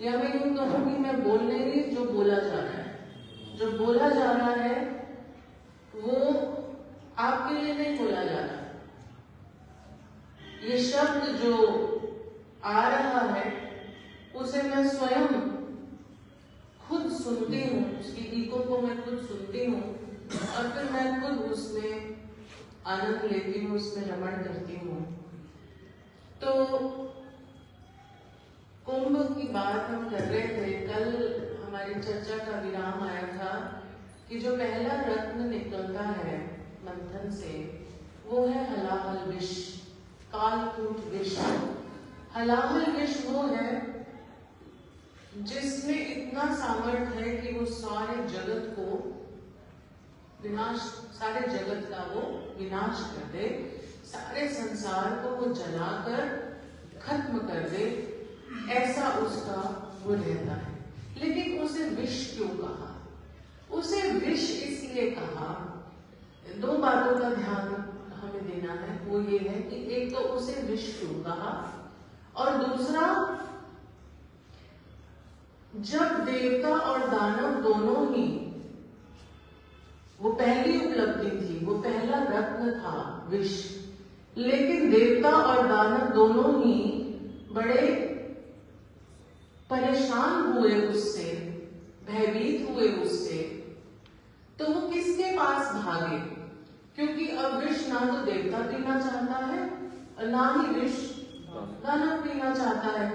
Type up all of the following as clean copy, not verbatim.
या मैं यूं कहूंगी मैं बोल नहीं रही, जो बोला जा रहा है, जो बोला जा रहा है वो आपके लिए नहीं बोला जा रहा। ये शब्द जो आ रहा है उसे मैं स्वयं खुद सुनती हूँ, उसकी इको को मैं खुद सुनती हूँ और फिर मैं खुद उसमें आनंद लेती हूँ, उसमें रमण करती हूँ। तो कुंभ की बात हम कर रहे थे, कल हमारी चर्चा का विराम आया था कि जो पहला रत्न निकलता है मंथन से वो है हलाहल विष, कालकूट विष। हलाहल विष वो है जिसमें इतना सामर्थ्य है कि वो सारे जगत को विनाश, सारे जगत का वो विनाश कर दे, सारे संसार को वो जलाकर खत्म कर दे, ऐसा उसका वो रहता है। लेकिन उसे विष क्यों कहा? उसे विष इसलिए कहा, दो बातों का ध्यान हमें देना है। वो ये है कि एक तो उसे विष क्यों कहा, और दूसरा जब देवता और दानव दोनों ही, वो पहली उपलब्धि थी, वो पहला रत्न था विष, लेकिन देवता और दानव दोनों ही बड़े परेशान हुए उससे, भयभीत हुए उससे, तो वो किसके पास भागे? क्योंकि अब विष ना तो देवता पीना चाहता है और ना ही विष दानव पीना चाहता है,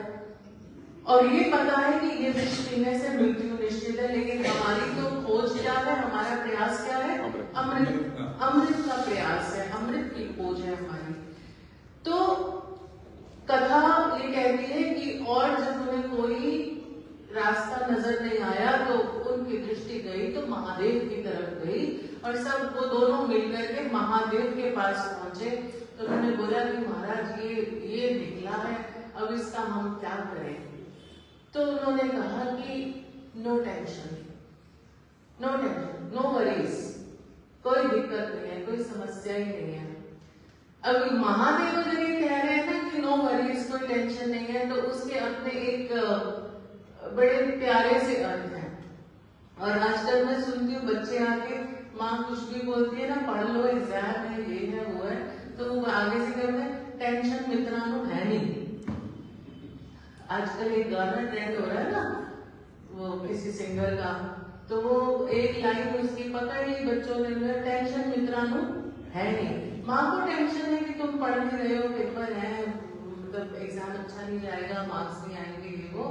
और ये पता है कि ये विष पीने से मृत्यु निश्चित है। लेकिन हमारी तो खोज क्या है, हमारा प्रयास क्या है? अमृत, अमृत का प्रयास है, अमृत की खोज है हमारी। तो कथा ये कहती है कि और जब उन्हें कोई रास्ता नजर नहीं आया तो उनकी दृष्टि गई तो महादेव की तरफ गई, और सब वो दोनों मिलकर के महादेव के पास पहुंचे। तो उन्होंने बोला कि महाराज ये निकला है, अब इसका हम क्या करें? तो उन्होंने कहा कि no tension, no tension, no worries, कोई दिक्कत नहीं है, कोई समस्या ही नहीं है। अब महादेव अगर ये कह रहे हैं ना कि नो वरीज, कोई टेंशन नहीं है, तो उसके अपने एक बड़े प्यारे से अर्थ हैं। और आजकल मैं सुनती हूँ बच्चे आके, माँ कुछ भी बोलती है ना, पढ़ लो, एग्जाम है, ये है वो है, तो वो आगे से कहते हैं टेंशन मित्रानु है नहीं। आजकल एक गाना ट्रेंड हो रहा है ना, वो किसी सिंगर का, तो वो एक लाइन उसकी पकड़ ली बच्चों ने, टेंशन मित्रानु है नहीं। माँ को टेंशन है कि तुम पढ़ नहीं रहे हो, पेपर है, मतलब एग्जाम अच्छा नहीं जाएगा, मार्क्स नहीं आएंगे, ये वो,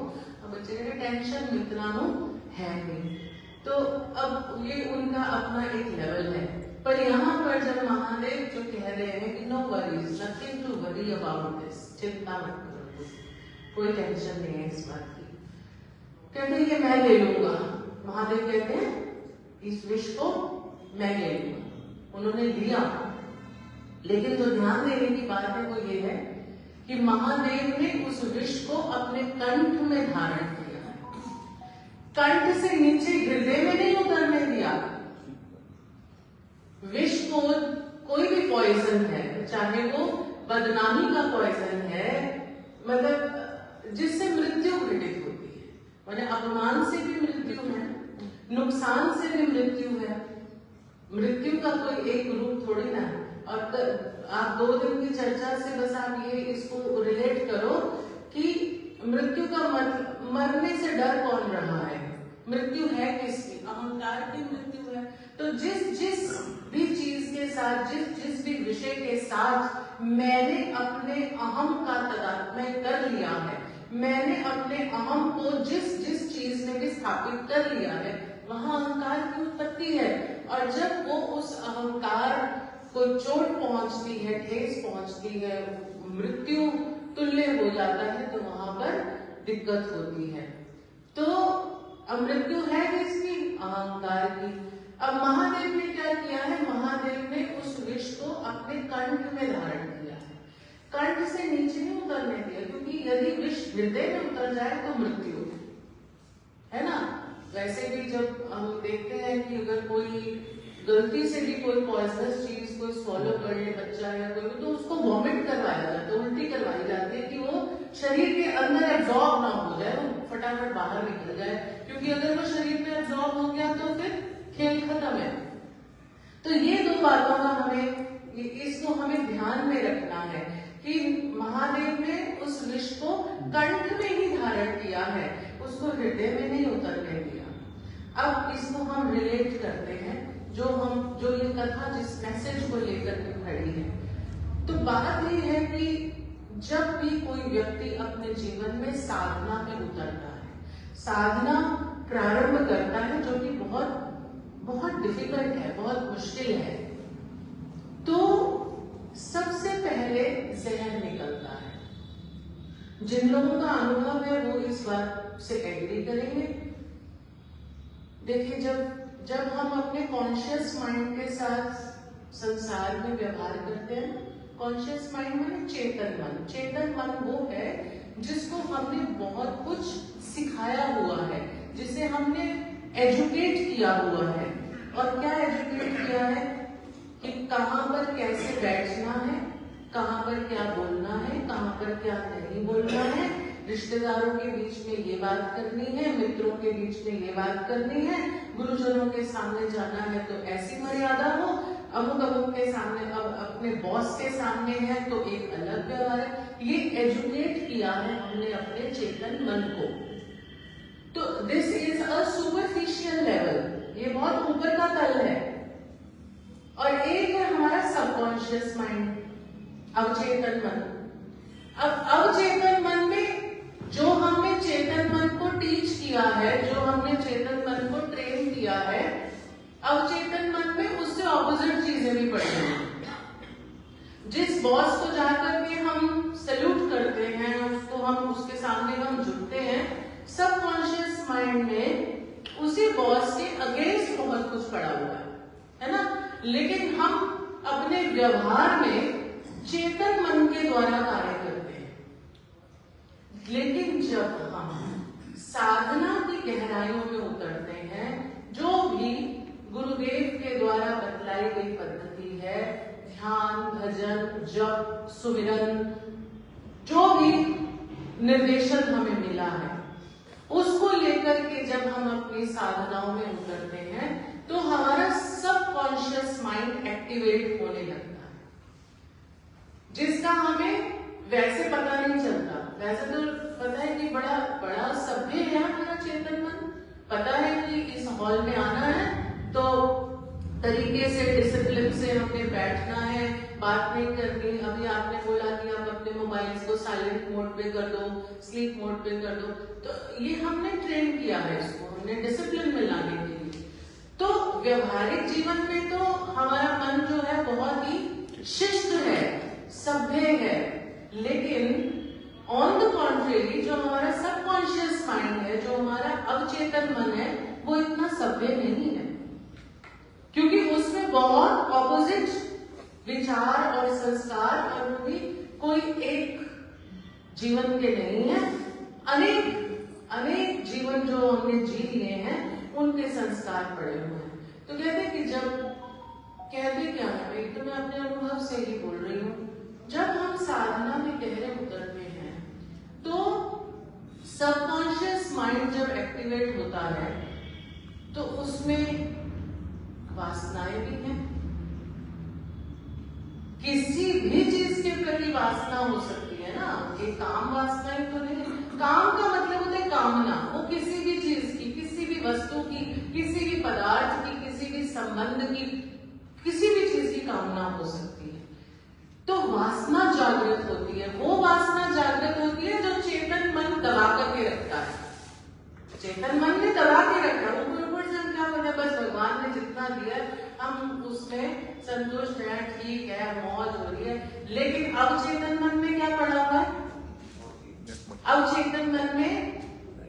अब बच्चे कहते टेंशन मित्रानु है नहीं। तो अब ये उनका अपना एक लेवल है। पर यहाँ पर जब महादेव जो कह रहे हैं कि no worries, nothing to worry about this, चिंता मत करो, कोई टेंशन नहीं है इस बात की, कहते हैं ये मैं ले लूंगा। महादेव कहते हैं इस विष को मैं ले लूंगा। उन्होंने लिया, लेकिन जो ध्यान देने की बात है वो ये है कि महादेव ने उस विष को अपने कंठ में धारण किया है, कंठ से नीचे हृदय में नहीं उतरने दिया। विष को कोई भी पॉइजन है, चाहे वो बदनामी का पॉइजन है, मतलब जिससे मृत्यु घटित होती है, माने अपमान से भी मृत्यु है, नुकसान से भी मृत्यु है, मृत्यु का कोई एक रूप थोड़ी ना है। और आप 2 दिन की चर्चा से बस आप ये इसको रिलेट करो कि मृत्यु का मरने से डर कौन रहा है? मृत्यु है किसकी? अहंकार की मृत्यु है। तो जिस भी चीज के साथ, जिस भी विषय के साथ मैंने अपने अहम का तादात्म्य कर लिया है, मैंने अपने अहम को जिस चीज में भी स्थापित कर लिया है, वहां अहंकार की उत्पत्ति है। और जब वो उस अहंकार को चोट पहुंचती है, ठेस पहुंचती है, मृत्यु तुल्य हो जाता है, तो वहां पर दिक्कत होती है। तो मृत्यु है किसकी? अहंकार की। अब महादेव ने क्या किया है? महादेव ने उस विष को अपने कंठ में धारण किया है, कंठ से नीचे नहीं उतरने दिया, क्योंकि यदि विष हृदय में उतर जाए तो मृत्यु है ना। वैसे भी जब हम देखते हैं कि अगर कोई गलती से भी कोई पॉइजनस चीज कोई स्वॉलो कर ले बच्चा या कोई, तो उसको वॉमिट करवाया जाता है, उल्टी करवाई जाती है कि वो शरीर के अंदर एब्जॉर्ब ना हो जाए, वो फटाफट बाहर निकल जाए, क्योंकि अगर वो शरीर में एब्जॉर्ब हो गया तो फिर खेल खत्म है। तो ये दो बातों का इसको हमें ध्यान में रखना है कि महादेव ने उस विष को कंठ में ही धारण किया है, उसको हृदय में नहीं उतरने दिया। अब इसको हम रिलेट करते हैं जो ये कथा जिस मैसेज को लेकर के खड़ी है। तो बात ये है कि जब भी कोई व्यक्ति अपने जीवन में साधना में उतरता है, साधना प्रारंभ करता है, जो कि बहुत बहुत डिफिकल्ट है, बहुत मुश्किल है, तो सबसे पहले जहर निकलता है। जिन लोगों का अनुभव है वो इस बात से एग्री करेंगे। देखिए, जब हम अपने कॉन्शियस माइंड के साथ संसार में व्यवहार करते हैं, कॉन्शियस माइंड माने चेतन मन। चेतन मन वो है जिसको हमने बहुत कुछ सिखाया हुआ है, जिसे हमने एजुकेट किया हुआ है। और क्या एजुकेट किया है कि कहाँ पर कैसे बैठना है, कहाँ पर क्या बोलना है, कहाँ पर क्या नहीं बोलना है, रिश्तेदारों के बीच में ये बात करनी है, मित्रों के बीच में ये बात करनी है, गुरुजनों के सामने जाना है तो ऐसी मर्यादा हो, अमुक के सामने, अब अपने बॉस के सामने है तो एक अलग व्यवहार है। ये एजुकेट किया है हमने अपने चेतन मन को। तो this is a superficial level, ये बहुत ऊपर का तल है। और एक है हमारा सबकॉन्शियस माइंड, अवचेतन मन। अब अवचेतन मन में जो हमने चेतन मन को टीच किया है, जो हमने चेतन मन को ट्रेन किया है, अवचेतन मन में उससे ऑपोजिट चीजें भी पड़ी हैं। जिस बॉस को जाकर के हम सैल्यूट करते हैं, उसको हम उसके सामने हम झुकते हैं, सबकॉन्शियस माइंड में उसी बॉस के अगेंस्ट बहुत कुछ पड़ा हुआ है ना। लेकिन हम अपने व्यवहार में चेतन मन के द्वारा कार्य करते हैं। लेकिन जब हम साधना की गहराइयों में उतरते हैं, जो भी गुरुदेव के द्वारा बतलाई गई पद्धति है, ध्यान, भजन, जप, सुमिरन, जो भी निर्देशन हमें मिला है, उसको लेकर के जब हम अपनी साधनाओं में उतरते हैं तो हमारा सबकॉन्शियस माइंड एक्टिवेट होने लगता है, जिसका हमें वैसे पता नहीं चलता। वैसे तो पता है कि बड़ा बड़ा सभ्य है हमारा चेतन मन, पता है कि इस हॉल में आना है तो तरीके से, डिसिप्लिन से हमने बैठना है, बात नहीं करनी। अभी आपने बोला कि आप अपने मोबाइल्स को साइलेंट मोड पे कर दो, स्लीप मोड पे कर दो, तो ये हमने ट्रेन किया है, इसको हमने डिसिप्लिन में लाने के लिए। तो व्यवहारिक जीवन में तो हमारा मन जो है बहुत ही शिष्ट है, सभ्य है, लेकिन ऑन द कॉन्ट्रेरी जो हमारा सबकॉन्शियस माइंड है, जो हमारा अवचेतन मन है, वो इतना सभ्य नहीं है, क्योंकि उसमें बहुत ऑपोजिट विचार और संस्कार, और वो भी कोई एक जीवन के नहीं है, अनेक जीवन जो हमने जी लिए हैं उनके संस्कार पड़े हुए हैं। तो कहते कि कहते क्या है, एक तो मैं अपने अनुभव से ही बोल रही हूँ, जब हम साधना में गहरे उतरते हैं तो सबकॉन्शियस माइंड जब एक्टिवेट होता है तो उसमें वासनाएं भी हैं। किसी भी चीज के प्रति वासना हो सकती है ना, ये काम वासनाएं तो नहीं। काम का मतलब होता है कामना, वो किसी भी चीज की, किसी भी वस्तु की, किसी भी पदार्थ की, किसी भी संबंध की, किसी भी चीज की कामना हो सकती है। तो वासना जागृत होती है, वो वासना जागृत होती है जो चेतन मन दबा करके रखता है। चेतन मन ने दबा के रखा, वो ऊपर से हम क्या बोले, बस भगवान ने जितना दिया हम उसमें संतुष्ट है, ठीक है, मौज हो रही है। लेकिन अवचेतन मन में क्या पड़ा हुआ है? अवचेतन मन में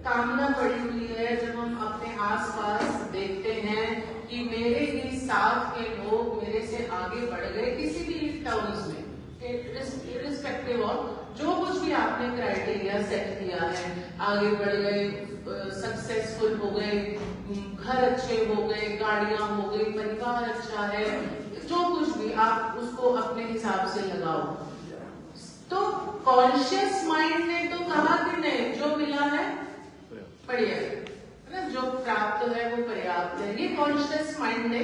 कामना पड़ी हुई है। जब हम अपने आसपास देखते हैं कि मेरे ही साथ के लोग मेरे से आगे बढ़ गए किसी भी टाउन्स में, इररिस्पेक्टिव ऑफ जो कुछ भी आपने क्राइटेरिया सेट किया है, आगे बढ़ गए, सक्सेसफुल हो गए, घर अच्छे हो गए, गाड़ियां हो गई, परिवार अच्छा है, जो कुछ भी आप उसको अपने हिसाब से लगाओ। तो कॉन्शियस माइंड ने तो कहा कि नहीं, जो मिला है बढ़िया है ना, जो प्राप्त है वो पर्याप्त है, ये कॉन्शियस माइंड ने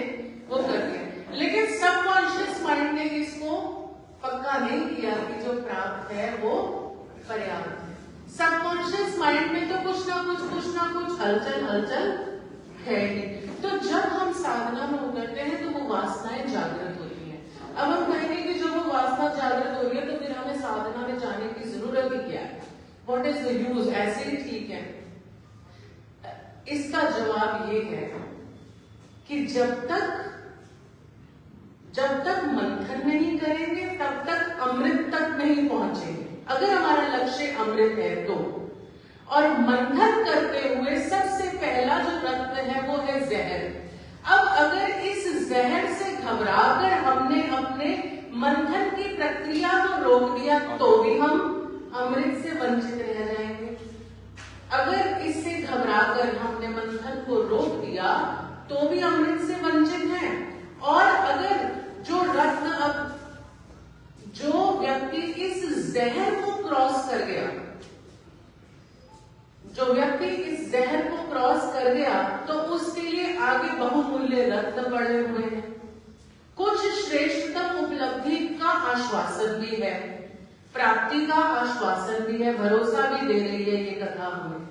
वो कर दिया। लेकिन सब कॉन्शियस माइंड ने इसको पक्का नहीं किया कि जो प्राप्त है वो पर्याप्त है। सबकॉन्शियस माइंड में तो कुछ ना कुछ हलचल है ही। तो जब हम साधना में उतरते हैं तो वो वासनाएं जागृत होती हैं। अब हम कहेंगे कि जब वो वासना जागृत हो रही है तो फिर हमें साधना में जाने की जरूरत ही क्या है, व्हाट इज द यूज, ऐसे ही ठीक है। इसका जवाब ये है कि जब तक मंथन नहीं करेंगे तब तक अमृत तक नहीं पहुंचेंगे। अगर हमारा लक्ष्य अमृत है तो, और मंथन करते हुए सबसे पहला जो रत्न है वो है जहर। अब अगर इस जहर से घबराकर हमने अपने मंथन की प्रक्रिया को रोक दिया तो भी हम अमृत से वंचित रह जाएंगे। अगर इससे घबराकर हमने मंथन को रोक दिया तो भी अमृत से वंचित हैं। और अगर जो रत्न, अब जो व्यक्ति इस जहर को क्रॉस कर गया, जो व्यक्ति इस जहर को क्रॉस कर गया तो उसके लिए आगे बहुमूल्य रत्न पड़े हुए हैं। कुछ श्रेष्ठतम उपलब्धि का आश्वासन भी है, प्राप्ति का आश्वासन भी है, भरोसा भी दे रही है ये कथा हमें।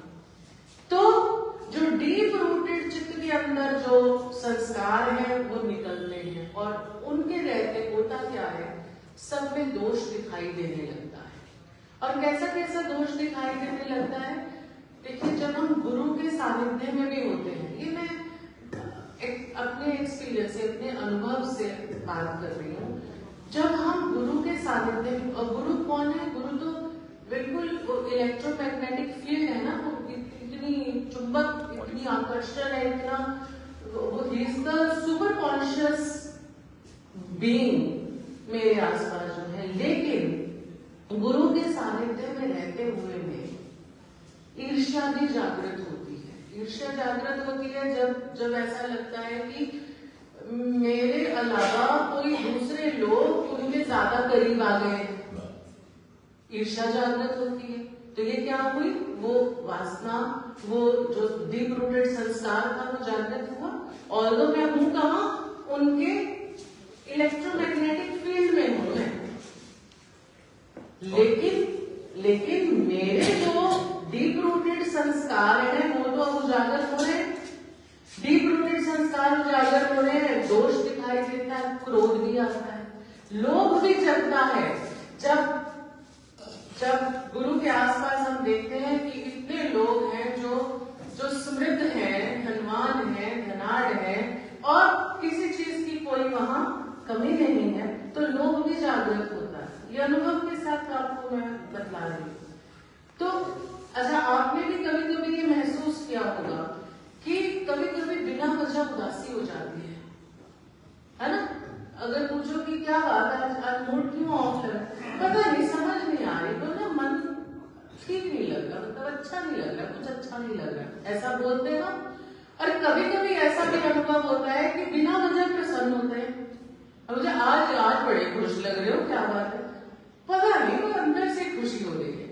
तो जो डीप रूटेड चित्त के अंदर जो संस्कार है वो निकलते हैं और उनके रहते होता क्या है, सब में दोष दिखाई देने लगता है। और कैसा कैसा दोष दिखाई देने लगता है, देखिए जब हम गुरु के सानिध्य में भी होते हैं, ये मैं अपने एक्सपीरियंस से, अपने अनुभव से बात कर रही हूँ। जब हम गुरु के सानिध्य में, और गुरु कौन है, गुरु तो बिल्कुल इलेक्ट्रोमैग्नेटिक फील्ड है ना, वो इतनी चुंबक, इतनी आकर्षण है, इतना वो he is the super conscious being मेरे आसपास जो है। लेकिन गुरु के सानिध्य में रहते हुए में ईर्ष्या भी जागृत होती है। ईर्ष्या जागृत होती है जब ऐसा लगता है कि मेरे अलावा कोई दूसरे लोग उनके ज्यादा करीब आ गए, ईर्ष्या जागृत होती है। तो ये क्या हुई, वो वासना, वो जो डीप रूटेड संस्कार था वो जागृत हुआ। ऑल्दो मैं हूं कहां, उनके इलेक्ट्रोमैग्नेटिक फील्ड में हूं मैं, लेकिन मेरे जो डीप रूटेड संस्कार है वो तो अब उजागर हो रहे हैं। डीप रूटेड संस्कार उजागर हो रहे हैं, दोष दिखाई देता है, क्रोध भी आता है, लोभ भी जगता है। जब गुरु के आसपास हम देखते हैं कि इतने लोग हैं जो समृद्ध हैं, धनवान हैं, धनाढ़ हैं और किसी चीज की कोई वहां कमी नहीं है, तो लोभ भी जागृत होता है। ये अनुभव के साथ आपको मैं बतला रही हूँ। तो अच्छा, आपने भी कभी कभी ये महसूस किया होगा कि कभी कभी बिना वजह उदासी हो जाती है ना? अगर पूछो कि क्या बात है, आज मूड क्यों ऑफ है, पता नहीं, समझ नहीं आ रही, तो ना मन ठीक नहीं लग रहा, मतलब अच्छा नहीं लग रहा, कुछ अच्छा नहीं लग रहा, ऐसा बोलते हो। और कभी कभी ऐसा भी अनुभव होता है कि बिना वजह प्रसन्न होते हैं, मुझे आज बड़े खुश लग रहे हो, क्या बात है, पता नहीं, वो अंदर से खुशी हो रही है।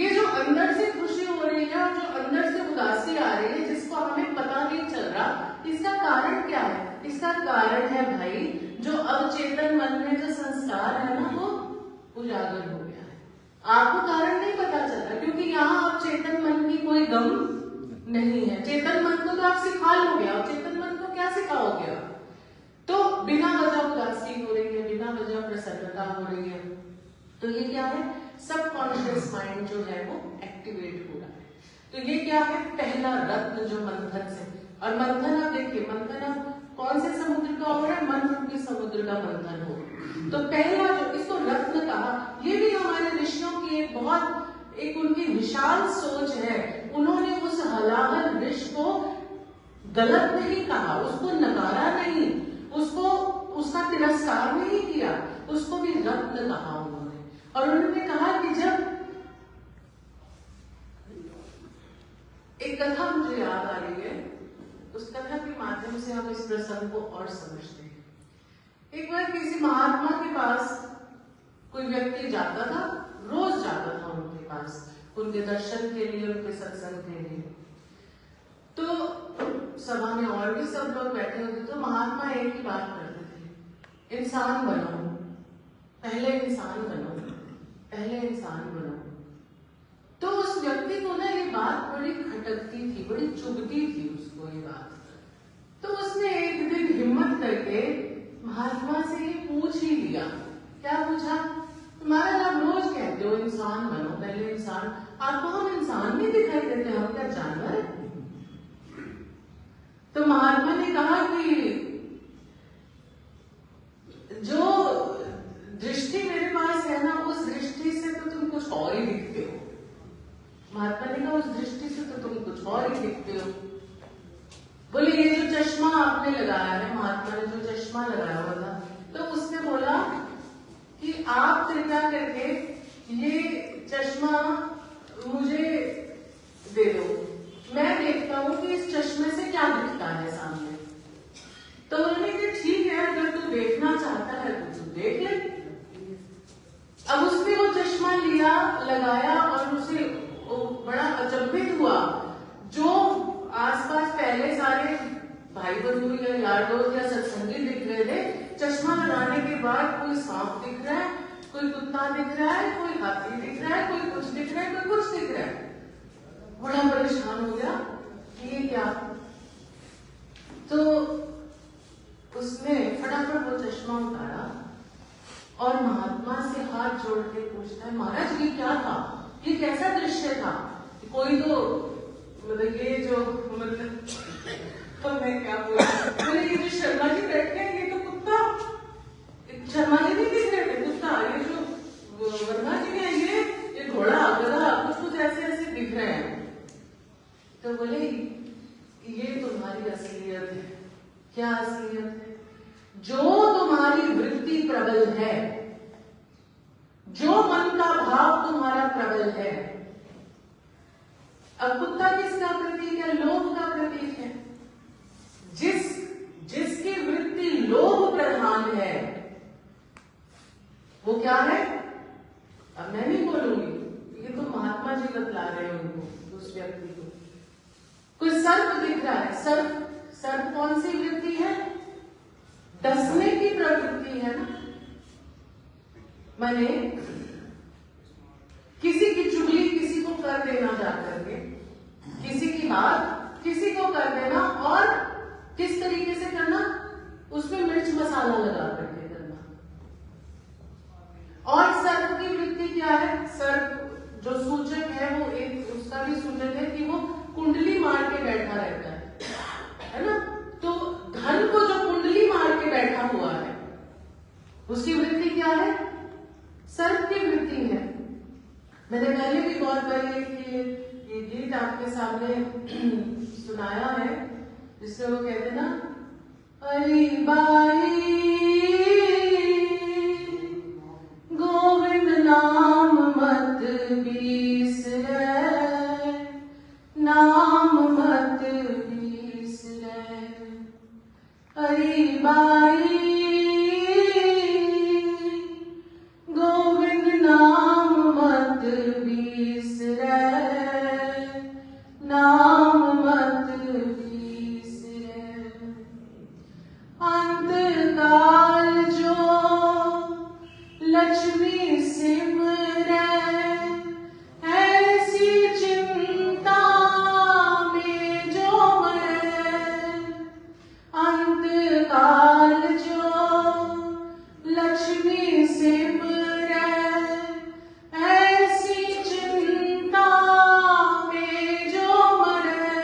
ये जो अंदर से खुशी हो रही है और जो अंदर से उदासी आ रही है, जिसको हमें पता नहीं चल रहा, इसका कारण क्या है? इसका कारण है भाई, जो अवचेतन मन में जो संस्कार है ना वो उजागर हो गया है। आपको कारण नहीं पता चलता क्योंकि यहाँ अवचेतन मन की कोई गम नहीं है। चेतन मन को तो आप सिखा लोगे, अवचेतन मन को क्या सिखाओगे आप? तो बिना वजह उदासी हो रही है, बिना वजह प्रसन्नता हो रही है, तो ये क्या है? सबकॉन्शियस माइंड जो है वो एक्टिवेट हो रहा है। तो ये क्या है? पहला रत्न जो मंथन से, और मंथन आप देखिए, मंथन अब कौन से समुद्र का हो रहा है? मन रूपी समुद्र का मंथन हो। तो पहला जो इसको रत्न कहा, ये भी हमारे ऋषियों की एक उनकी विशाल सोच है। उन्होंने उस हलाहल विष को गलत नहीं कहा, उसको नकारा नहीं, उसका तिरस्कार नहीं किया, उसको भी रत्न कहा उन्होंने। और उन्होंने कहा कि जब एक कथा मुझे याद आ रही है, उस कथा के माध्यम से हम इस प्रसंग को और समझते हैं। एक बार किसी महात्मा के पास कोई व्यक्ति जाता था, रोज जाता था उनके पास, उनके दर्शन के लिए, उनके सत्संग के लिए। तो सभा में और भी सब लोग बैठे होते, तो महात्मा एक ही बात करते थे, इंसान बनो, पहले इंसान बनो, पहले इंसान बनो। तो उस व्यक्ति को ना ये बात बड़ी खटकती थी, बड़ी चुभती थी उसको ये बात। तो उसने एक दिन हिम्मत करके महात्मा से ये पूछ ही लिया। क्या पूछा? महाराज आप रोज कहते हो इंसान बनो, पहले इंसान, आपको हम इंसान नहीं दिखाई देते, हम क्या जानवर है? तो महात्मा ने कहा कि जो दृष्टि मेरे पास है ना, उस दृष्टि से तो तुम कुछ और ही दिखते हो। महात्मा ने कहा उस दृष्टि से तो तुम कुछ और ही दिखते हो। बोले ये जो चश्मा आपने लगाया है, महात्मा ने जो चश्मा लगाया हुआ था, तो उसने बोला कि आप कृपया करके ये चश्मा मुझे दे दो, मैं देखता हूं कि इस चश्मे से क्या दिखता है सामने। तो उन्होंने कहा ठीक है, अगर तू देखना चाहता है तो तू देख ले। अब उसने वो चश्मा लिया, लगाया, और उसे बड़ा अचंभित हुआ। जो आसपास पहले सारे भाई बंधु या यार दोस्त या सत्संगी दिख रहे थे, चश्मा लगाने के बाद कोई सांप दिख रहा है, कोई कुत्ता दिख रहा है, कोई हाथी दिख रहा है, कोई कुछ दिख रहा है, कोई कुछ दिख रहा है। बड़ा परेशान हो गया कि ये क्या। तो उसने फटाफट वो चश्मा उतारा और महात्मा से हाथ जोड़ के पूछता है, महाराज ये क्या था, ये कैसा दृश्य था? कोई तो मतलब ये जो मतलब तो मैं क्या बोलूं, बोले ये जो शर्मा जी बैठे हैं ये तो कुत्ता, शर्मा जी नहीं दिख रहे थे, कुत्ता, ये जो वर्मा जी हैं ये घोड़ा, गधा, कुछ ऐसे ऐसे दिख रहे हैं। तो बोले ये तुम्हारी असलियत है। क्या असलियत है? जो तुम्हारी वृत्ति प्रबल है, जो मन का भाव तुम्हारा प्रबल है। अब कुत्ता किसका प्रतीक है? लोभ का प्रतीक है। जिसकी वृत्ति लोभ प्रधान है वो क्या है? अब मैं नहीं बोलूंगी, ये तो महात्मा जी बतला रहे हैं उनको, उस व्यक्ति को। कोई सर्प दिख रहा है, सर्प कौन सी वृत्ति है? डसने की प्रवृत्ति है ना। मैंने किसी की चुगली किसी को कर देना, जाकर के किसी की बात किसी को कर देना, और किस तरीके से करना? उसमें मिर्च मसाला लगा करके करना। और सर्प की वृत्ति क्या है? सर्प जो सूचक है वो एक उसका भी सूचक है कि वो कुंडली मार के बैठा रहता है ना। तो धन को जो कुंडली मार के बैठा हुआ है उसकी वृत्ति क्या है? सर्प की वृत्ति है। मैंने पहले भी बहुत बार ये गीत आपके सामने सुनाया है, जिसमें वो कहते ना, अरे बाई गोविंद नाम मत बिसरै, नाम मत बिसरै, अरे बाई गोविंद नाम मत बिसरै, नाम मत बिसरै। अंतकाल जो लक्ष्मी सिमरै, ऐसी चिंता में जो मरै। अंतकाल जो लक्ष्मी सिमरै, ऐसी चिंता में जो मरै।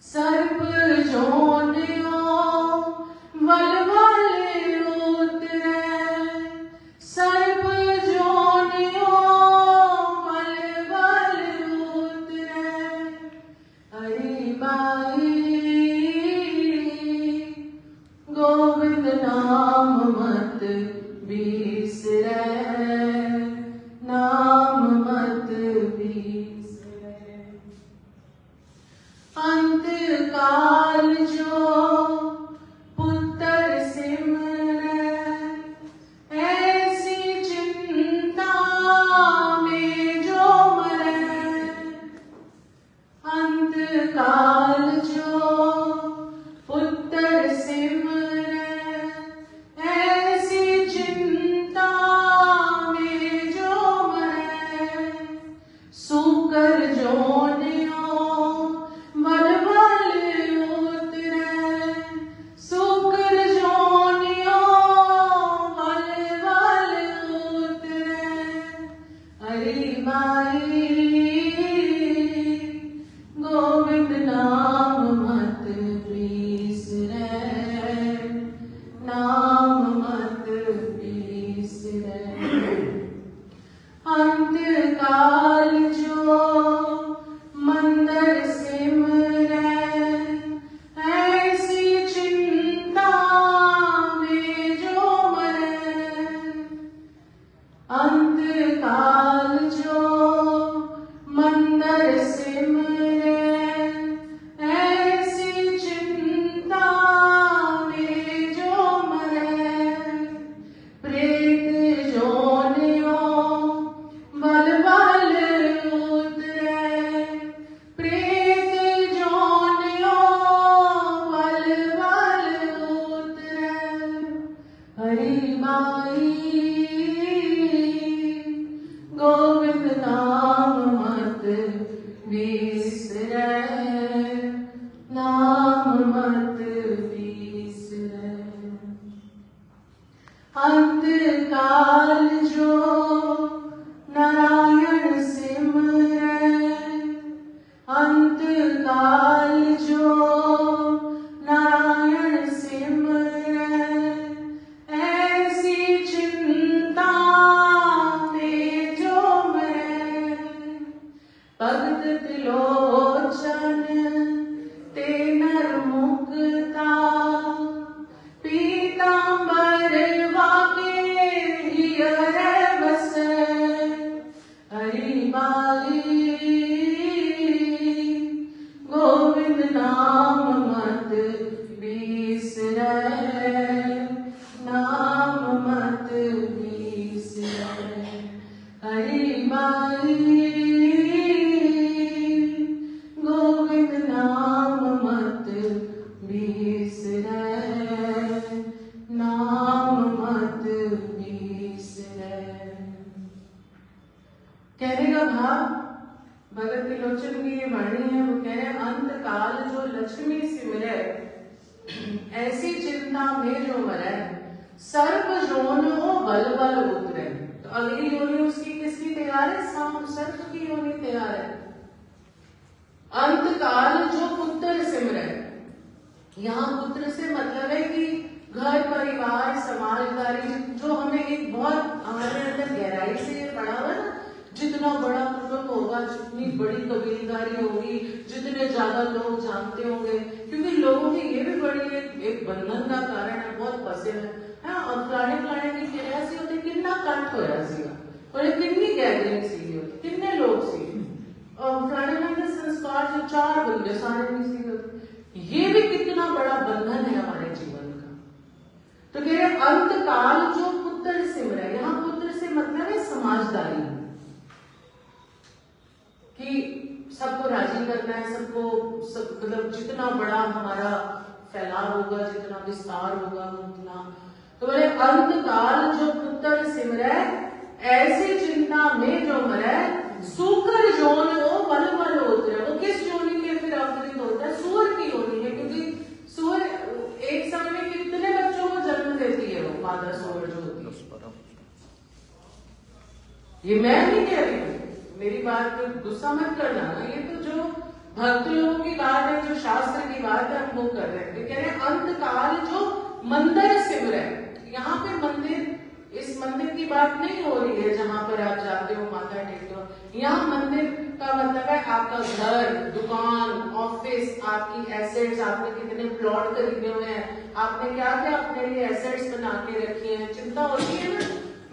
सर्प जोनियो वलवल उतरै, सर्प जोनियो वलवल उतरै, हरि बाई गोविंद नाम मत बिसरै, नाम मत बिसरै। अंतकाल जो पुत्र सिमरै, ऐसी चिंता में जो मरै। अंत काल जो पुत्र सिमरै, ऐसी चिंता में जो मरै, सूकर जोनियों बल बल उतरै, सूकर जोनियों बल बल उतरै। हरि माई गोविंद नाम मत बिसरै, नाम मत बिसरै। अंत काल जो मंदर सिमरै, ऐसी चिंता में जो मरै, अंत काल जो मंदर सिमरै, ऐसी चिंता में जो मरै, प्रेत जोनियों बल बल उतरै, प्रेत जोनियों बल बल उतरै। हरि माई गोविंद नाम मत बिसरै, नाम मत बिसरै। अंत काल जो नारायण सिमरै, अंत काल जो नारायण सिमरै, ऐसी चिंता में जो मरै, भगत त्रिलोचन ते नर मुक्ता, पीतांबर वाके हियरै बसै। हरि माई गोविंद नाम मत बिसरै, नाम मत बिसरै। हरि माई गोविंद नाम मत बिसरै, नाम मत बिसरै। कहने का भाव भगत त्रिलोचन की ये वाणी है। वो कह रहे हैं अंत काल जो लक्ष्मी सिमरै, ऐसी चिंता में जो मरै, सर्प जोनियों बल बल उतरै। तो अगली योनि उसकी किसकी तैयार है? सर्प की योनि तैयार है। अंत काल जो पुत्र सिमरै, यहाँ पुत्र से मतलब है कि घर परिवार समाजदारी, जो हमें एक बहुत हमारे अंदर गहराई से ये पड़ा हुआ ना, जितना बड़ा कुटुंब होगा, जितनी बड़ी कबीलदारी होगी, जितने ज्यादा लोग जानते होंगे, क्योंकि लोगों की ये भी बड़ी एक बंधन का कारण है, बहुत फसे हैं। और फलाने फलाने की किया सी होती, कितना कट होया सीगा और कितनी गैदरिंग सी होती, कितने लोग सी, और फलाने फलाने संस्कार जो 4 बंदे सारे नहीं सी होते। ये भी कितना बड़ा बंधन है हमारे जीवन का। तो कह रहे अंत काल जो पुत्र सिमरै, यहाँ पुत्र से मतलब है समाजदारी, कि सबको राजी करना है, सबको मतलब जितना बड़ा हमारा फैलाव होगा, जितना विस्तार होगा उतना। तो बोले अंत काल जो पुत्र सिमरै, ऐसी चिंता में जो मरै, सूकर जोन वो बल बल उतरै। वो किस योनि में फिर अवतरित होता है? सूअर की योनि है, क्योंकि सूअर एक समय में कितने बच्चों को जन्म देती है, वो मादा सूअर जो होती है। ये मैं नहीं कह रही हूँ, मेरी बात पे गुस्सा मत करना ना, ये तो जो भक्त लोगों की बात है, जो शास्त्र की बात है, हम वो कर रहे हैं। कह रहे हैं अंत काल जो मंदिर सिमरै। यहाँ पे मंदिर, इस मंदिर की बात नहीं हो रही है जहां पर आप जाते हो माथा टेकते हो। यहाँ मंदिर का मतलब है आपका घर, दुकान, ऑफिस, आपकी एसेट्स, आपने कितने प्लॉट खरीदे हुए हैं, आपने क्या क्या अपने लिए एसेट्स बना के रखी है। चिंता होती है ना,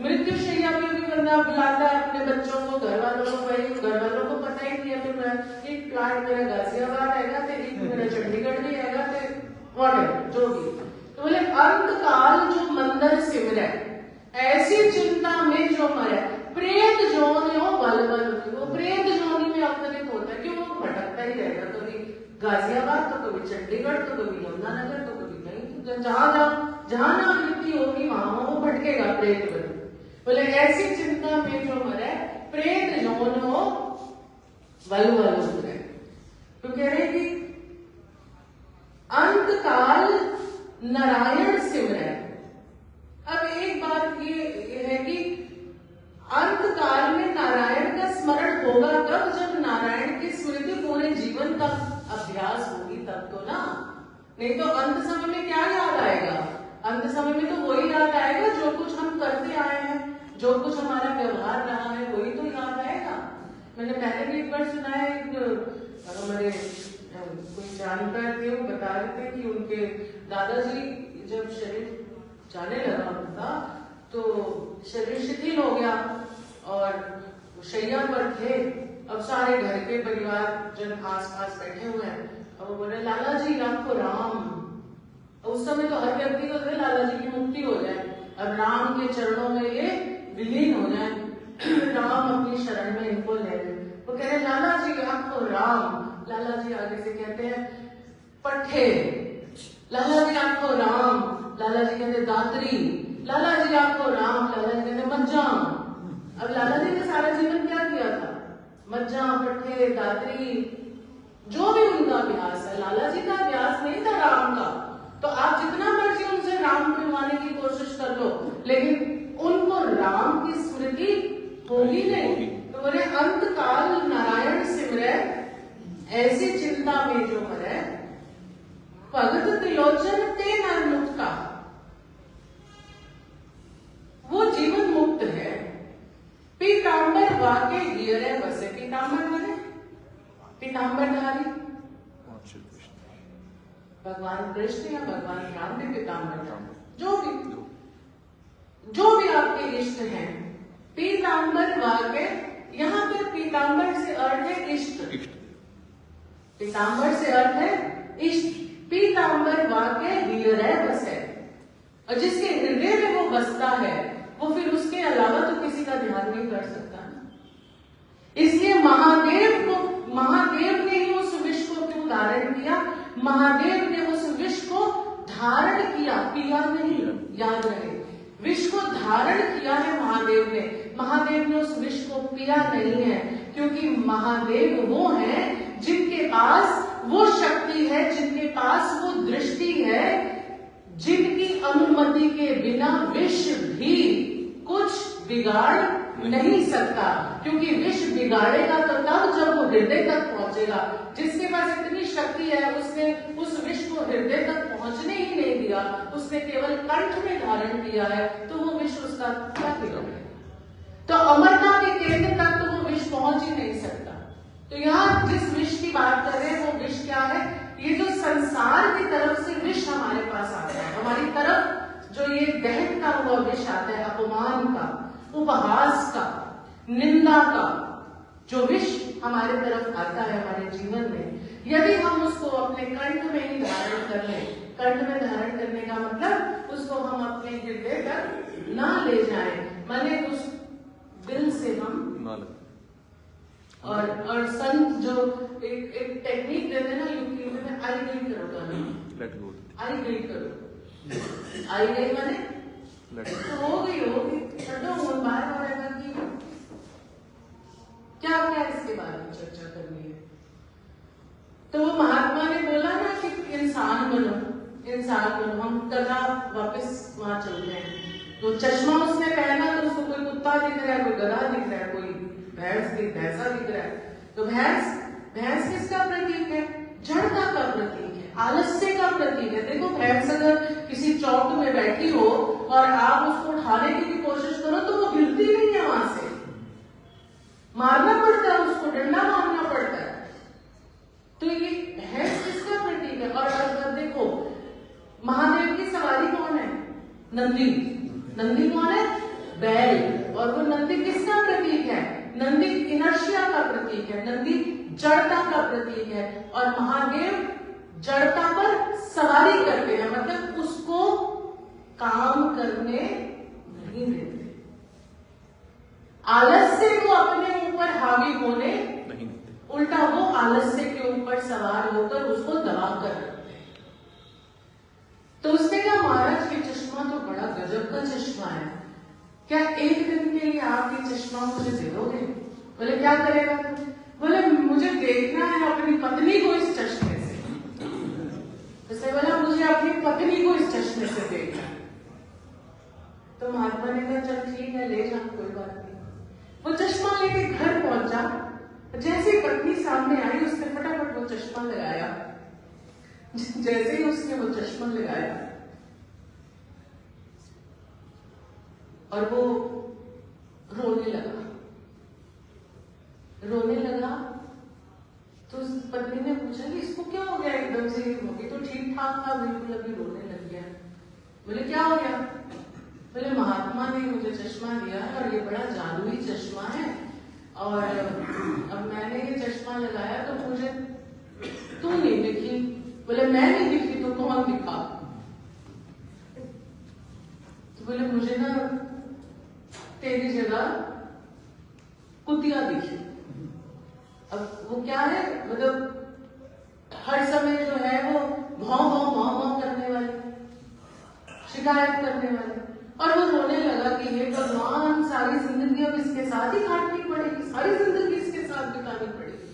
मृत्यु शैया पे भी बंदा बुलाता है अपने बच्चों को, घर वालों को, भाई घर वालों को पता ही नहीं है कि मैं एक प्लाट मेरा गाजियाबाद आएगा, तो एक मेरा चंडीगढ़ भी आएगा, तो वॉट जो भी। तो बोले अंत काल जो मंदिर सिमरै, ऐसी चिंता में जो मरै, प्रेत जोनियों बल बल। वो प्रेत जोनि में अवतरित होता है, क्यों? वो भटकता ही रहेगा, कभी गाजियाबाद तो कभी चंडीगढ़ तो कभी यमुनानगर तो कभी कहीं, तो जहां ना मृत्यु होगी वहां वो भटकेगा प्रेत बन। बोले ऐसी चिंता में जो मरे प्रेत यौन हो वल उतरे। तो कह रहे कि अंत काल नारायण सिमरे। अब एक बात ये है कि अंत काल में नारायण का स्मरण होगा कब, जब नारायण की स्मृति पूरे जीवन का अभ्यास होगी तब तो ना, नहीं तो अंत समय में क्या याद आएगा? अंत समय में तो वही याद आएगा जो कुछ हम करते आए हैं, जो कुछ हमारा व्यवहार रहा है वही तो याद आएगा। मैंने पहले भी एक बार सुना है, हमारे कोई जानकार थे वो बता रहे थे कि उनके दादाजी जब शरीर जाने लगा उनका तो शरीर शिथिल हो गया और शैया पर थे। अब सारे घर के परिवार जन आस पास बैठे हुए हैं और वो बोले लाला जी आपको राम। उस समय तो हर व्यक्ति को लाला जी की मुक्ति हो जाए, अब राम के चरणों में ये विलीन हो जाए, राम अपनी शरण में इनको ले लें। वो कह रहे लाला जी आपको राम। लाला जी आगे से कहते हैं पट्टे। लाला जी आपको राम। लाला जी कहते दात्री। लाला जी आपको राम। लाला जी कहते मज्जा। अब लाला जी ने सारा जीवन क्या किया था? मज्जा, पट्टे, दात्री, जो भी उनका अभ्यास है, लाला जी का अभ्यास नहीं था राम का। तो आप जितना मर्जी उनसे राम मिलवाने की कोशिश कर लो, लेकिन उनको राम की स्मृति होगी नहीं। तो बोले अंत काल नारायण सिमरे, ऐसी चिंता में जो मरे, भगत त्रिलोचन ते नर मुक्त का। वो जीवन मुक्त है। पीताम्बर वाके गियरे बसे। पीताम्बर माने पीताम्बरधारी, भगवान कृष्ण या भगवान राम भी पीताम्बर, जो भी आपके इष्ट हैं। पीताम्बर वाके, यहाँ पे पीताम्बर से अर्थ है इष्ट। पीताम्बर से अर्थ है इष्ट। पीताम्बर वाके हृदय बसे, और जिसके हृदय में वो बसता है वो फिर उसके अलावा तो किसी का ध्यान नहीं कर सकता ना। इसलिए महादेव ने ही उस विष को क्यों धारण किया? महादेव ने उस विष को धारण किया, पिया नहीं, याद रहे। विष को धारण किया है महादेव ने। महादेव ने उस विष को पिया नहीं है, क्योंकि महादेव वो हैं जिनके पास वो शक्ति है, जिनके पास वो दृष्टि है, जिनकी अनुमति के बिना विष भी कुछ बिगाड़ नहीं सकता। क्योंकि विष बिगाड़ेगा तो तब जब वो हृदय तक पहुंचेगा। जिसके पास इतनी शक्ति है उसने उस विष को हृदय तक पहुंचने ही नहीं दिया, उसने केवल कंठ में धारण किया है, तो वो विष उसका क्या बिगाड़ेगा? तो अमरता के केंद्र तक तो वो विष पहुंच ही नहीं सकता। तो यहाँ जिस विष की बात कर रहे हैं वो विष क्या है? ये जो संसार की तरफ से विष हमारे पास आता है, हमारी तरफ जो ये दहकता हुआ विष आता है, अपमान का, उपहास का, निंदा का, जो विष हमारे तरफ आता है हमारे जीवन में, यदि हम उसको अपने कंठ में ही धारण कर लें, कंठ में धारण करने का मतलब उसको हम अपने हृदय तक ना ले जाएं, माने उस दिल से हम और संत जो एक टेक्निक देते हैं ना यूट्यूब में, आई गई करो गाना, आई गई करो, आई गई माने तो होगी छठो मन बाहर हो रहेगा कि क्या क्या इसके बारे में चर्चा करनी है। तो वो महात्मा ने बोला ना कि इंसान बनो, इंसान बनो। हम कदा वापस वहां चलते हैं, तो चश्मा उसने पहना तो उसको कोई कुत्ता दिख रहा है, कोई गधा दिख रहा है, कोई भैंसा दिख रहा है। तो भैंस किसका प्रतीक है? जड़ता का प्रतीक है, आलस्य का प्रतीक है। देखो भैंस अगर किसी चौक में बैठी हो और आप उसको उठाने की भी कोशिश करो तो वो गिरती नहीं है, वहां से मारना पड़ता है, उसको डंडा मारना पड़ता है। तो ये भैंस किसका प्रतीक है? और अगर देखो महादेव की सवारी कौन है? नंदी। नंदी कौन है? बैल। और वो नंदी किसका प्रतीक है? नंदी इनर्शिया का प्रतीक है, नंदी जड़ता का प्रतीक है। और महादेव जड़ता पर सवारी करते हैं, मतलब उसको काम करने नहीं देते, आलस्य को अपने ऊपर हावी होने उल्टा वो आलस्य के ऊपर सवार होकर उसको दबा कर रखते हैं। तो उसने कहा महाराज ये चश्मा तो बड़ा गजब का चश्मा है, क्या एक दिन के लिए आप ये चश्मा मुझे दे दोगे? बोले क्या करेगा? बोले मुझे देखना है अपनी पत्नी को इस चश्मे से। उसने बोला मुझे अपनी पत्नी को इस चश्मे से देखना है। तो महात्मा ने कहा चल ठीक है ले जा, कोई बात नहीं। वो चश्मा लेके घर पहुंचा, जैसे ही पत्नी सामने आई उसने फटाफट वो चश्मा लगाया। जैसे ही उसने वो चश्मा लगाया और वो रोने लगा तो उस पत्नी ने पूछा कि इसको क्या हो गया एकदम से? अभी तो ठीक ठाक था, बिल्कुल अभी रोने लग गया। बोले क्या हो गया? बोले महात्मा ने मुझे चश्मा दिया और ये बड़ा जादुई चश्मा है और अब मैंने ये चश्मा लगाया तो मुझे तू नहीं दिखी। बोले मैं नहीं दिखी तो कौन दिखा? तो बोले मुझे ना तेरी जगह कुतिया दिखी। अब वो क्या है, मतलब हर समय जो है वो भौं भौं भौं भौं करने वाले, शिकायत करने वाले। और वो रोने लगा कि हे भगवान सारी जिंदगी अब इसके साथ ही काटनी पड़ेगी, सारी जिंदगी इसके साथ बितानी पड़ेगी।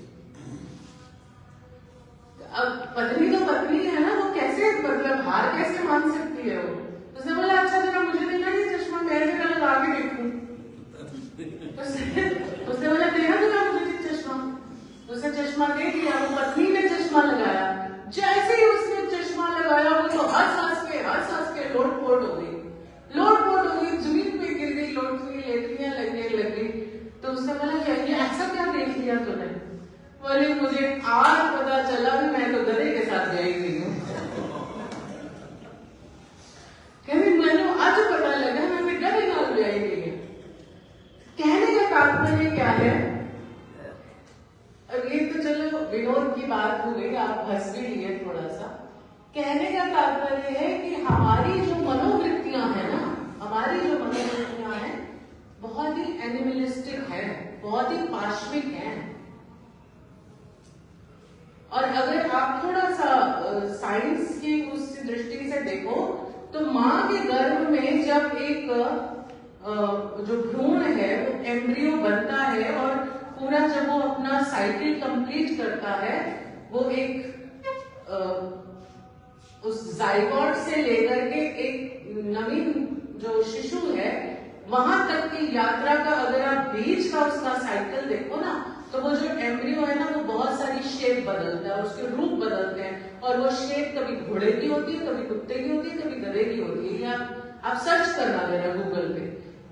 अब पत्नी तो पत्नी है ना, वो कैसे मतलब हार कैसे मान सकती है? वो उसने बोला अच्छा जरा मुझे देना ये चश्मा, मैं जरा लगा के देखूं। उसने बोला देना तो मुझे चश्मा। उसने चश्मा दे दिया, वो पत्नी ने चश्मा लगाया। जैसे ही उसने चश्मा लगाया वो तो हर सांस के लोटपोट हो गई, जमीन पे गिर गई, लोटती लेटरियां लगने लगी। तो उसने बोला ये ऐसा क्या देख लिया तूने? बोले मुझे आज पता चला भी मैं तो गधे के साथ गई हुई हूँ। कहने मैंने आज पता लगा मैं गधे नाल गई हुई हूँ। कहने का तात्पर्य क्या है? अब ये तो चलो विनोद की बात हो गई, आप हंस भी लिए थोड़ा सा। कहने का तात्पर्य है कि हमारी जो मनोवृत्तियां है ना, हमारी जो मनोवृत्तियां हैं बहुत ही एनिमलिस्टिक है, बहुत ही पाश्विक है। और अगर आप थोड़ा सा साइंस की उस दृष्टि से देखो तो माँ के गर्भ में जब एक जो भ्रूण है वो एम्ब्रियो बनता है और पूरा जब वो अपना साइकिल कंप्लीट करता है, वो एक उस जाइगोट से लेकर के एक नवीन जो शिशु है वहां तक की यात्रा का अगर आप बीच का उसका साइकिल देखो ना, तो वो जो एम्ब्रियो है ना वो बहुत सारी शेप बदलता है, उसके रूप बदलते हैं। और वो शेप कभी घोड़े की होती है, कभी कुत्ते की होती है, कभी गधे की होती है। आप सर्च करना देना गूगल पे।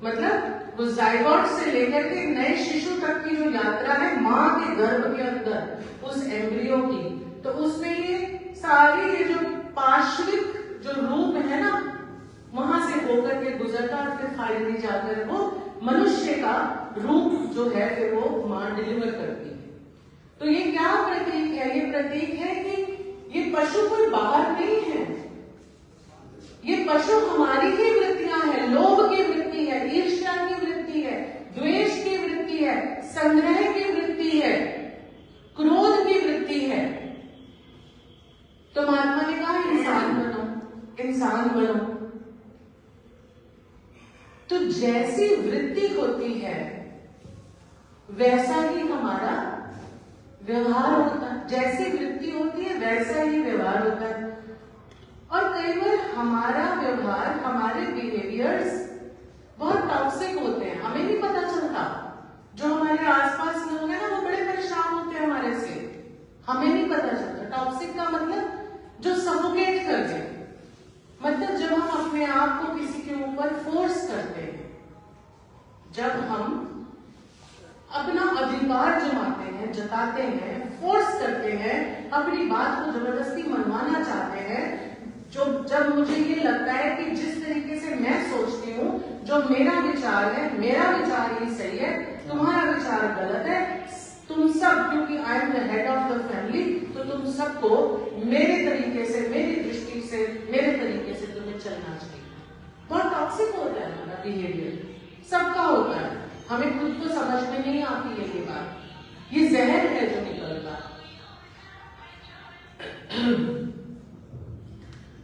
मतलब वो जाइगोट से लेकर के नए शिशु तक की जो यात्रा है माँ के गर्भ के अंदर उस एम्ब्रियो की, तो उसमें ये सारी ये जो पार्श्विक जो रूप है ना वहां से होकर के गुजरता और फिर फाइनली जाकर वो मनुष्य का रूप जो है फिर वो मां डिलीवर करती है। तो ये क्या प्रतीक है? ये प्रतीक है कि ये पशु कोई बाहर नहीं है, ये पशु हमारी ही वृत्तियां हैं। लोभ की वृत्ति है, ईर्ष्या की वृत्ति है, द्वेष की वृत्ति है, संग्रह की वृत्ति है, क्रोध की वृत्ति है। तो महात्मा ने कहा इंसान बनो, इंसान बनो। तो जैसी वृत्ति होती है वैसा ही हमारा व्यवहार होता है, जैसी वृत्ति होती है वैसा ही व्यवहार होता है। और कई बार हमारा व्यवहार, हमारे बिहेवियर्स बहुत टॉक्सिक होते हैं, हमें नहीं पता चलता। जो हमारे आसपास लोग हैं ना वो बड़े परेशान होते हैं हमारे से, हमें नहीं पता चलता। टॉक्सिक का मतलब जो सफोकेट कर दे, मतलब जब हम अपने आप को किसी के ऊपर फोर्स करते हैं, जब हम अपना अधिकार जमाते हैं, जताते हैं, फोर्स करते हैं, अपनी बात को जबरदस्ती मनवाना चाहते हैं। जो जब मुझे ये लगता है कि जिस तरीके से मैं सोचती हूँ, जो मेरा विचार है, मेरा विचार ही सही है, तुम्हारा विचार गलत है, तुम सब, क्योंकि I am the head of the family, तो तुम सबको मेरे तरीके से, मेरी दृष्टि से, मेरे तरीके से तुम्हें चलना चाहिए। बहुत टॉक्सिक होता है हमारा बिहेवियर, सबका होता है, हमें खुद को समझ में नहीं आती है ये बात। ये जहर है जो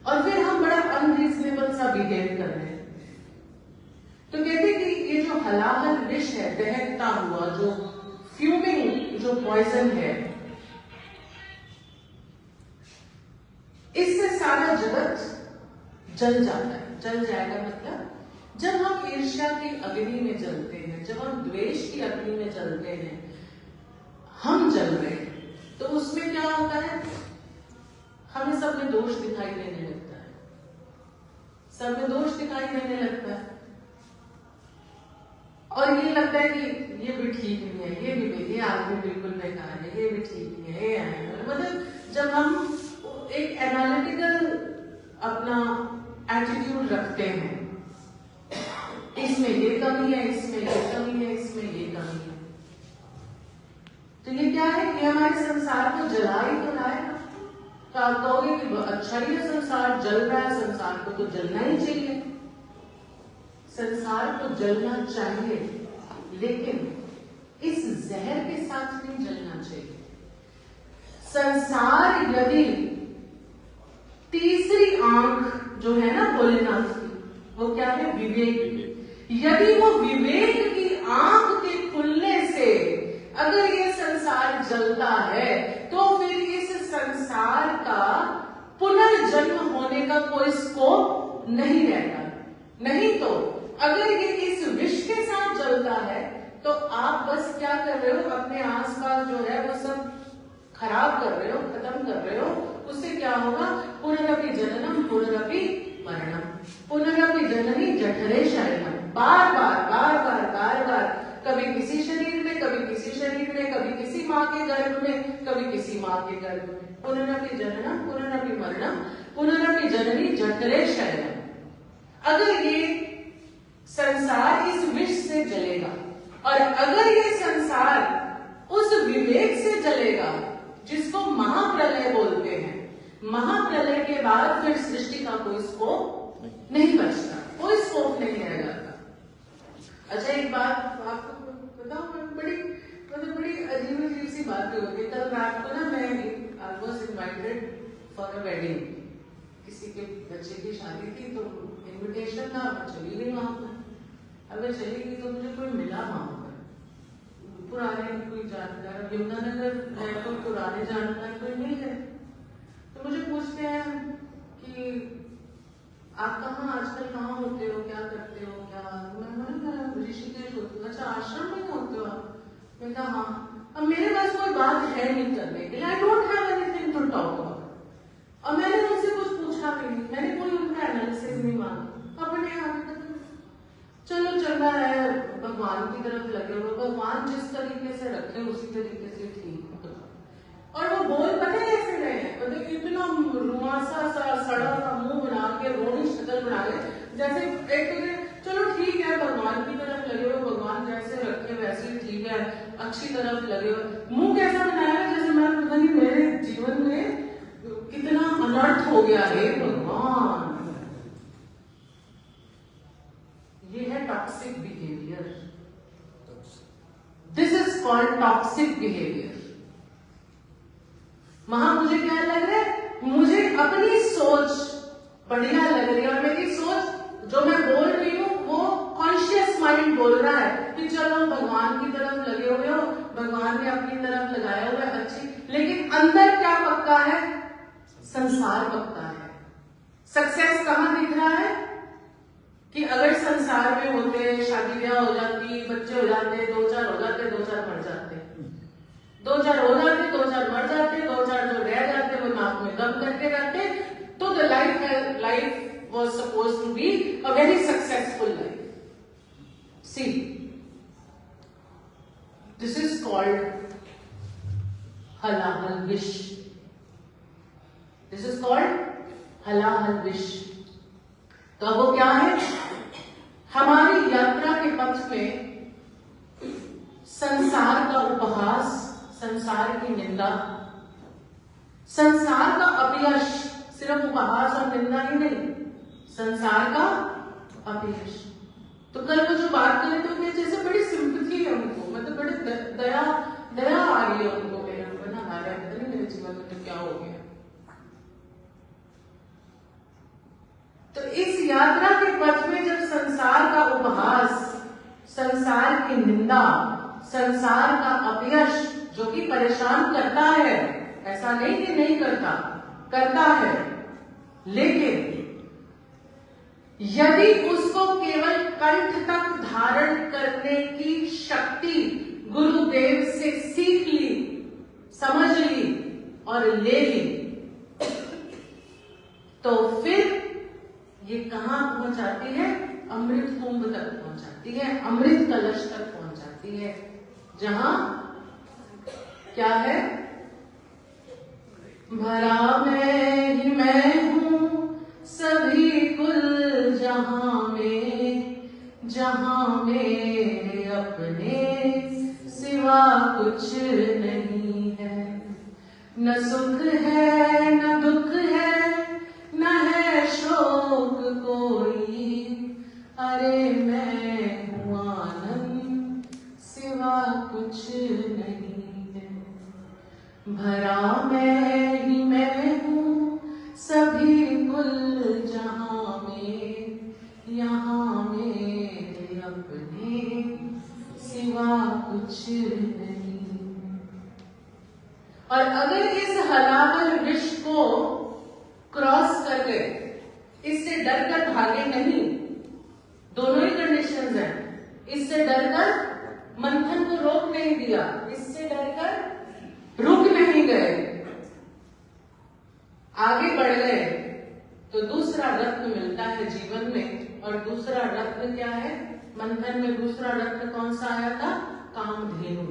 और फिर हम बड़ा अनरीजनेबल सा बिहेव कर रहे हैं। तो कहते कि ये जो हलाहल विष है, दहकता हुआ जो फ्यूमिंग जो पॉइजन है, इससे सारा जगत जल जाता है। जल जाएगा मतलब जब हम ईर्ष्या की अग्नि में जलते हैं, जब हम द्वेष की अग्नि में जलते हैं, हम जल रहे हैं, तो उसमें क्या होता है, हमें सब में दोष दिखाई देने लगता है, सब में दोष दिखाई देने लगता है, और ये लगता है कि ये भी ठीक नहीं है, ये आदमी बिल्कुल बेकार है, ये भी ठीक नहीं है, ये मतलब जब हम एक एनालिटिकल अपना एटीट्यूड रखते हैं, इसमें ये कमी है, इसमें ये कमी है, इसमें ये कमी है, तो ये क्या है कि हमारे संसार को जला ही तो रहा है। तो आप कहोगे कि अच्छा ही है, संसार जल रहा है, संसार को तो जलना ही चाहिए, संसार को जलना चाहिए, लेकिन इस जहर के साथ नहीं जलना चाहिए। संसार यदि तीसरी आंख जो है ना भोलेनाथ की, वो क्या है, विवेक, यदि वो विवेक की आंख के खुलने से अगर ये संसार जलता है, तो फिर इस संसार का पुनर्जन्म होने का कोई स्कोप नहीं रहता। नहीं तो अगर ये इस विष के साथ जलता है, तो आप बस क्या कर रहे हो, अपने आसपास जो है वो सब खराब कर रहे हो, खत्म कर रहे हो। उससे क्या होगा, पुनरपि जननम पुनरपि मरणम, पुनरपि जननी जठरे शयनम, बार बार बार बार बार बार, कभी किसी शरीर में, कभी किसी शरीर में, कभी किसी माँ के गर्भ में, कभी किसी माँ के गर्भ में, पुनरपि जननम पुनरपि मरणम, पुनरपि जननी जठरे शयनम। अगर ये संसार इस विष से जलेगा, और अगर ये संसार उस विवेक से जलेगा जिसको महाप्रलय बोलते हैं, महाप्रलय के बाद फिर सृष्टि का कोई स्कोप नहीं बचता, कोई स्कोप नहीं रह जाता। अच्छा, एक बात आपको बताऊं, बड़ी अजीब सी बात होगी। कल रात को ना मैं I was invited for a wedding, किसी के बच्चे की शादी थी, तो इनविटेशन था, मैं चली गई वहां पर। अब मैं चली गई तो मुझे कोई मिला वहां पर, पुराने कोई जानकार, यमुनानगर है, कोई पुराने जानकार कोई नहीं है। तो मुझे पूछते हैं कि आप कहाँ आजकल कहाँ होते हो, क्या करते हो, क्या? मैं ऋषिकेश होती हूँ। अच्छा, आश्रम में होते हो आप? मैं कहा हाँ। अब मेरे पास कोई बात है नहीं करने के लिए, I don't have anything to talk about. और मैंने उनसे कुछ पूछा भी नहीं, मैंने कोई उनका एनालिसिस नहीं मांगा, अपने आप चलो चल रहा है, भगवान की तरफ लगे हुए, भगवान जिस तरीके से रखे उसी तरीके से ठीक है। और वो बोल पता कैसे रहे हैं, मतलब इतना रुआसा सा सड़ा सा मुंह बना के, रोनी शक्ल बना के, जैसे एक तो चलो ठीक है, भगवान की तरफ लगे हुए, भगवान जैसे रखे वैसे ही ठीक है, अच्छी तरफ लगे हुए। मुंह कैसा बनाया जैसे मैं पता नहीं मेरे जीवन में कितना अनर्थ हो गया है भगवान। ये है toxic behaviour, this is called toxic behaviour. वहां मुझे क्या लग रहा है, मुझे अपनी सोच बढ़िया लग रही है, और मेरी सोच जो मैं बोल रही हूँ वो कॉन्शियस माइंड बोल रहा है कि चलो भगवान की तरफ लगे हुए हो, भगवान ने अपनी तरफ लगाया हुआ है, अच्छी। लेकिन अंदर क्या पक्का है, संसार पक्का है। सक्सेस कहां दिख रहा है कि अगर संसार में होते, शादी ब्याह हो जाती, बच्चे हो जाते, 2-4 हो जाते, 2-4 मर जाते, 2-4 हो जाते, 2-4 मर जाते, 2-4 जो रह जाते वो नाक में दम करके रहते, तो the life was supposed to be a very successful life. See, this is called halahal wish. This is called halahal wish. तो वो क्या है, हमारी यात्रा के पथ में संसार का उपहास, संसार की निंदा, संसार का अपयश, सिर्फ उपहास और निंदा ही नहीं, संसार का अपयश। तो कल वो जो बात करें तो मैं जैसे बड़ी सिंपैथी है उनको, मतलब बड़े दया आ रही है उनको मेरे ऊपर ना, पता नहीं मेरे जीवन में तो क्या हो गया। तो इस यात्रा के पथ में जब संसार का उपहास, संसार की निंदा, संसार का अपयश जो कि परेशान करता है, ऐसा नहीं कि नहीं करता, करता है, लेकिन यदि उसको केवल कंठ तक धारण करने की शक्ति गुरुदेव से सीख ली, समझ ली और ले ली, तो फिर ये कहां पहुंचाती है? अमृत कुंभ तक पहुंचाती है, अमृत कलश तक पहुंचाती है, जहां क्या है? भरा मैं ही मैं हूं सभी कुल जहां में, जहां मेरे अपने सिवा कुछ नहीं है। न सुख है न दुख है, न है शोक कोई, अरे मैं हूँ आनंद सिवा कुछ नहीं है। भरा मैं ही मैं हूँ सभी कुल जहां में, यहाँ मेरे अपने सिवा कुछ नहीं। और अगर इस हलाहल विष को क्रॉस कर गए, इससे डरकर भागे नहीं, दोनों ही कंडीशंस हैं। इससे डरकर मंथन को रोक नहीं दिया, इससे डरकर रुक नहीं गए, आगे बढ़ गए, तो दूसरा रत्न मिलता है जीवन में। और दूसरा रत्न क्या है? मंथन में दूसरा रत्न कौन सा आया था? कामधेनु।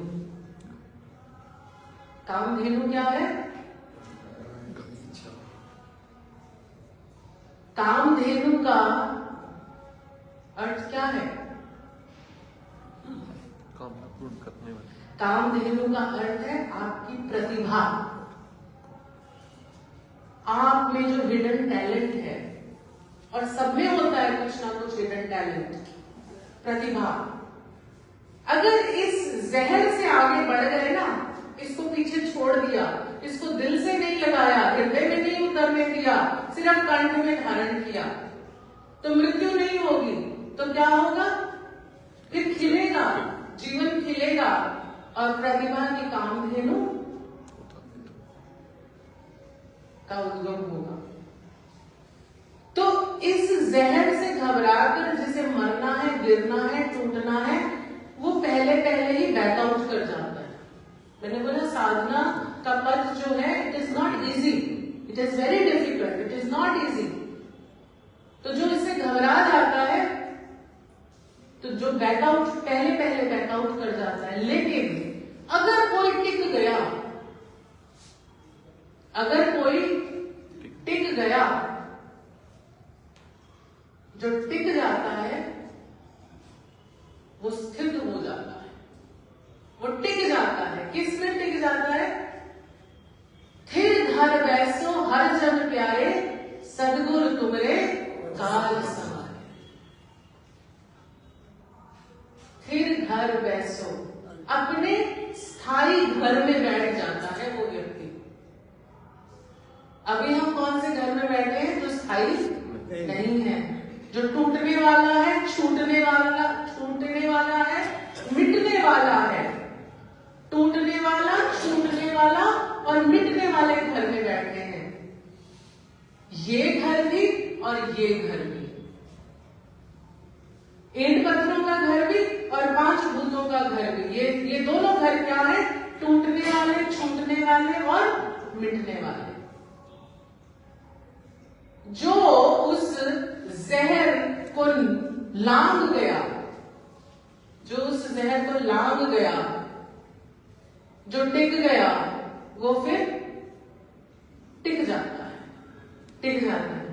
कामधेनु क्या है? कामधेनु का अर्थ क्या है? कामना पूर्ण करने वाली। कामधेनु का अर्थ है आपकी प्रतिभा, आप में जो हिडन टैलेंट है, और सब में होता है कुछ ना कुछ हिडन टैलेंट, प्रतिभा। अगर इस जहर से आगे बढ़ गए ना, इसको पीछे छोड़ दिया, इसको दिल से नहीं लगाया, हृदय में नहीं उतरने दिया, सिर्फ कंठ में धारण किया, तो मृत्यु नहीं होगी। तो क्या होगा? फिर खिलेगा, जीवन खिलेगा और प्रतिभा की कामधेनु का उद्गम होगा। तो इस जहर से घबराकर जिसे मरना है, गिरना है, टूटना है, वो पहले पहले ही बैक आउट कर जाता है। मैंने बोला साधना का पथ जो है, it is not easy, it is very difficult, it is not easy. तो जो इससे घबरा जाता है, तो जो बैक आउट पहले पहले बैक आउट कर जाता है। लेकिन अगर कोई टिक गया, अगर कोई टिक गया, जो टिक जाता है वो स्थित हो जाता है, वो टिक जाता है। किस में टिक जाता है? थिर घर बैसो हर जन प्यारे, सदगुरु तुमरे काज समारे। थिर घर बैसो, अपने स्थायी घर में बैठ जाता है वो व्यक्ति। अभी हम कौन से घर में बैठे हैं? जो स्थायी नहीं है, जो टूटने वाला है, छूटने वाला है, मिटने वाला है। टूटने वाला, छूटने वाला और मिटने वाले घर में बैठे हैं। ये घर भी और ये घर भी, ईंट पत्थरों का घर भी और पांच भूतों का घर भी। ये दोनों घर क्या है? टूटने वाले, छूटने वाले और मिटने वाले। जो उस जहर को लांग गया, जो उस जहर को लांग गया, जो टिक गया, वो फिर टिक जाता है, टिक जाता है।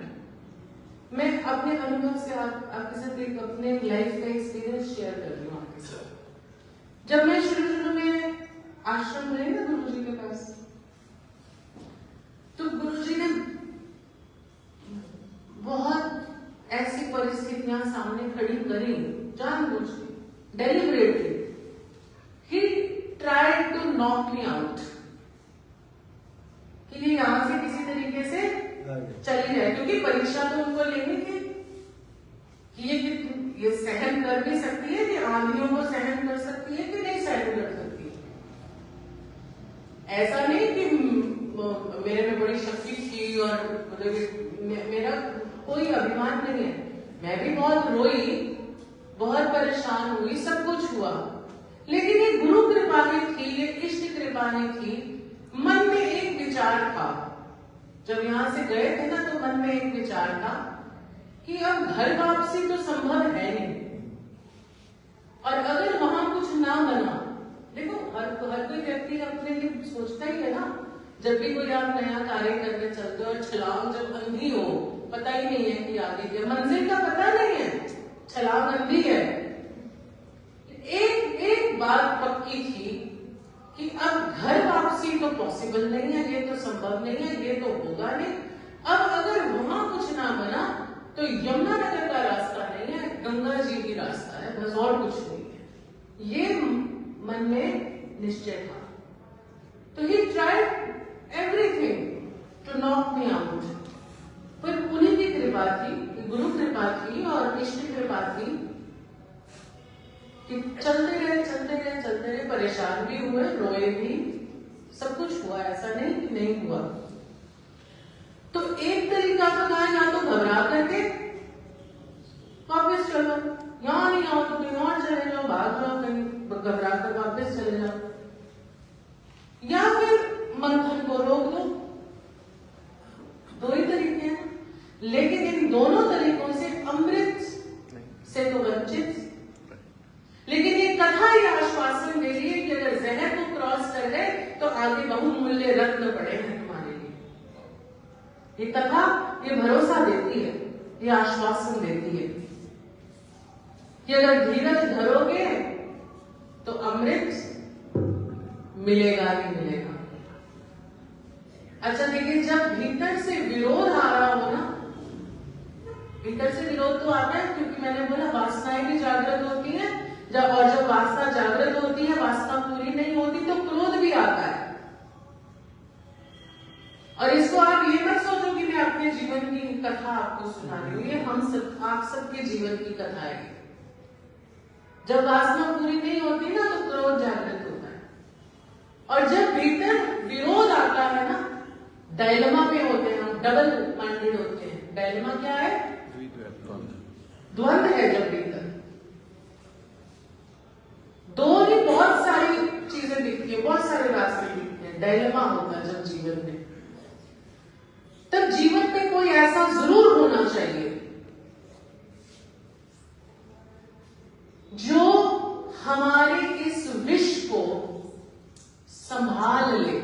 मैं अपने अनुभव से आपके साथ एक अपने लाइफ का एक्सपीरियंस शेयर कर रही हूँ आपके साथ। जब मैं शुरू में आश्रम में ना गुरुजी के पास, तो गुरुजी ने बहुत ऐसी परिस्थितियां सामने खड़ी करी, जानबूझ के, deliberately. He tried to knock me out, कि ये यहां से किसी तरीके से चली जाए, क्योंकि परीक्षा तो उनको लेनी थी। कि ये सहन कर भी सकती है, कि आंधियों को सहन कर सकती है कि नहीं सहन कर सकती है। ऐसा नहीं कि मेरे में बड़ी शक्ति थी और मेरा कोई अभिमान नहीं है। मैं भी बहुत रोई, बहुत परेशान हुई, सब कुछ हुआ, लेकिन ये गुरु कृपा नहीं थी, ये इष्ट कृपा नहीं थी। मन में एक विचार था, जब यहां से गए थे ना, तो मन में एक विचार था कि अब घर वापसी तो संभव है नहीं, और अगर वहां कुछ ना बना, देखो हर कोई व्यक्ति अपने लिए सोचता ही है ना। जब भी कोई आप नया कार्य करने चलते हो और छलांग जब अंधी हो, पता ही नहीं है कि आगे क्या, मंजिल का पता नहीं है, छलांग अंधी है। एक बात पक्की थी कि अब घर वापसी तो पॉसिबल नहीं है, ये तो संभव नहीं है, ये तो होगा नहीं। अब अगर वहां कुछ ना बना तो यमुनानगर का रास्ता नहीं है, गंगा जी की रास्ता है, बस और कुछ नहीं है। ये मन में निश्चय था। तो he tried everything to knock me out, पर उन्हीं की कृपा थी, गुरु कृपा थी और इष्ट कृपा थी कि चलते रहे, परेशान भी हुए, रोए भी, सब कुछ हुआ, ऐसा नहीं कि नहीं हुआ। तो एक तरीका तो था, या तो घबरा करके वापस चलो, यहां नहीं आओ तो कहीं और चले जाओ, भाग जाओ कहीं, घबरा कर वापस चले जाओ, या फिर मंथन को रोक दो। दो ही तरीके हैं, लेकिन इन दोनों तरीकों से अमृत से तो वंचित। लेकिन ये कथा ये आश्वासन दे रही है कि अगर जहर को क्रॉस कर गए तो आगे बहुमूल्य रत्न पड़े हैं तुम्हारे लिए। ये कथा ये भरोसा देती है, ये आश्वासन देती है कि अगर धीरज धरोगे तो अमृत मिलेगा ही मिलेगा। अच्छा देखिए, जब भीतर से विरोध आ रहा हो ना, भीतर से विरोध तो आता है, क्योंकि मैंने बोला वासनाएं भी जागृत होती हैं, जब वासना जागृत होती है, वासना पूरी नहीं होती तो क्रोध भी आता है। और इसको आप ये मत सोचो कि मैं अपने जीवन की कथा आपको सुना रही हूं, ये आप सबके जीवन की कथा है। जब वासना पूरी नहीं होती ना तो क्रोध जागृत होता है, और जब भीतर विरोध आता है ना, डायलेमा पे होते हैं हम, डबल माइंडेड होते हैं। डायलेमा क्या है? द्वंद्व है। जब भीतर दो नहीं बहुत सारी चीजें दिखती है, बहुत सारे रास्ते दिखते हैं, डायलेमा होता है जब जीवन में, तब जीवन में कोई ऐसा जरूर होना चाहिए जो हमारे इस विष को संभाल ले,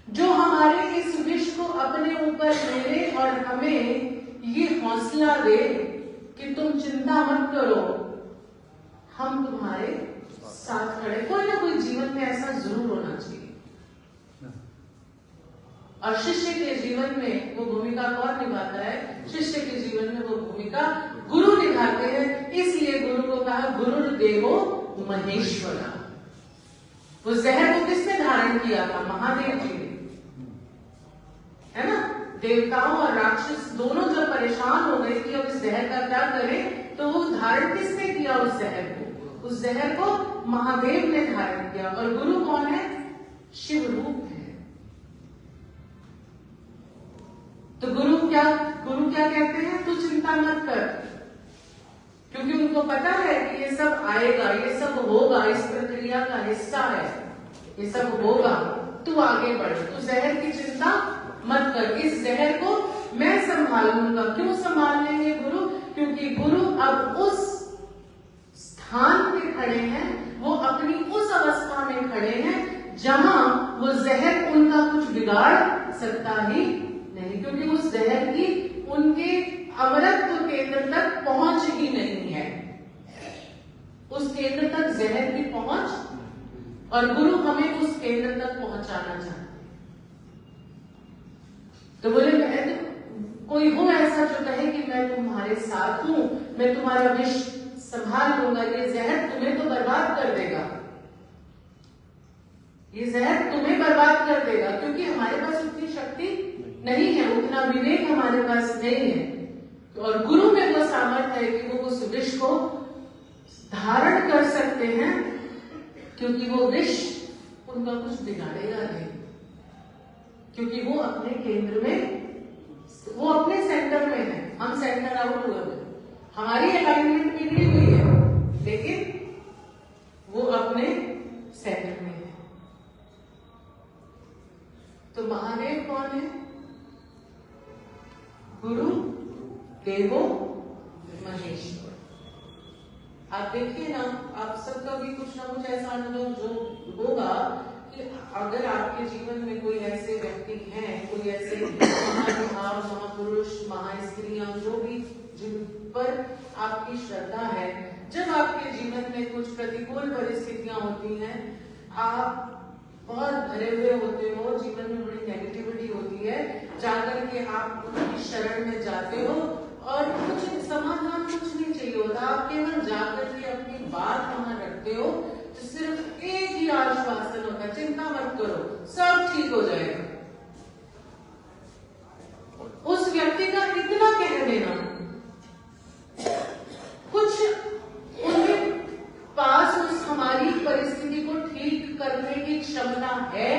जो हमारे इस विष को अपने ऊपर ले ले और हमें ये हौसला दे कि तुम चिंता मत करो, हम तुम्हारे साथ खड़े। कोई ना कोई जीवन में ऐसा जरूर होना चाहिए। और शिष्य के जीवन में वो भूमिका कौन निभाता है? शिष्य के जीवन में वो भूमिका गुरु निभाते हैं। इसलिए गुरु को कहा गुरुर्देवो महेश्वरा। वो जहर को किसने धारण किया था? महादेव जी ने, है ना। देवताओं और राक्षस दोनों जब परेशान हो गए कि अब इस जहर का क्या करें, तो वो धारण किसने किया उस जहर को? उस जहर को महादेव ने धारण किया। और गुरु कौन है? शिव रूप है। तो गुरु क्या कहते हैं? तू चिंता मत कर, क्योंकि उनको पता है कि ये सब आएगा, ये सब होगा, इस प्रक्रिया का हिस्सा है, ये सब होगा। तू आगे बढ़, तू जहर की चिंता मत कर, इस जहर को मैं संभालूंगा। क्यों संभाल लेंगे गुरु? क्योंकि गुरु अब उस स्थान पे खड़े हैं, वो अपनी उस अवस्था में खड़े हैं जहां वो जहर उनका कुछ बिगाड़ सकता ही नहीं, क्योंकि उस जहर की उनके अमरत्व केंद्र तक पहुंच ही नहीं है। उस केंद्र तक जहर की पहुंच, और गुरु हमें उस केंद्र तक पहुंचाना चाहते हैं। तो बोले कोई हो ऐसा जो कहे कि मैं तुम्हारे साथ हूं, मैं तुम्हारा विष संभाल लूंगा, ये जहर तुम्हें तो बर्बाद कर देगा, ये जहर तुम्हें बर्बाद कर देगा, क्योंकि हमारे पास उतनी शक्ति नहीं है, उतना विवेक हमारे पास नहीं है। और गुरु में वो सामर्थ्य है कि वो उस विष को धारण कर सकते हैं, क्योंकि वो विष उनका कुछ बिगाड़ेगा नहीं, क्योंकि वो अपने केंद्र में, वो अपने सेंटर में है। हम सेंटर आउट हुए हैं, हमारी अलाइनमेंट बिगड़ी हुई है, लेकिन वो अपने सेंटर में है। तो महादेव कौन है? गुरु देवो महेश्वर। आप देखिए ना, आप सबका भी कुछ ना कुछ ऐसा अनुभव जो होगा कि अगर आपके जीवन में कोई ऐसे व्यक्ति हैं, कोई ऐसे महानुभाव, महापुरुष, महास्त्रियां, जो भी जिन पर आपकी श्रद्धा है, जब आपके जीवन में कुछ प्रतिकूल परिस्थितियां होती हैं, आप बहुत भरे हुए होते हो, जीवन में बड़ी नेगेटिविटी होती है, जाकर के आप उनकी शरण में जाते हो और कुछ समाधान कुछ नहीं चाहिए होता, आप केवल जाकर के अपनी बात वहां रखते हो, तो सिर्फ एक ही आश्वासन होता है, चिंता मत करो, सब ठीक हो जाएगा। उस व्यक्ति का इतना कह देना, कुछ उनके पास उस हमारी परिस्थिति को ठीक करने की क्षमता है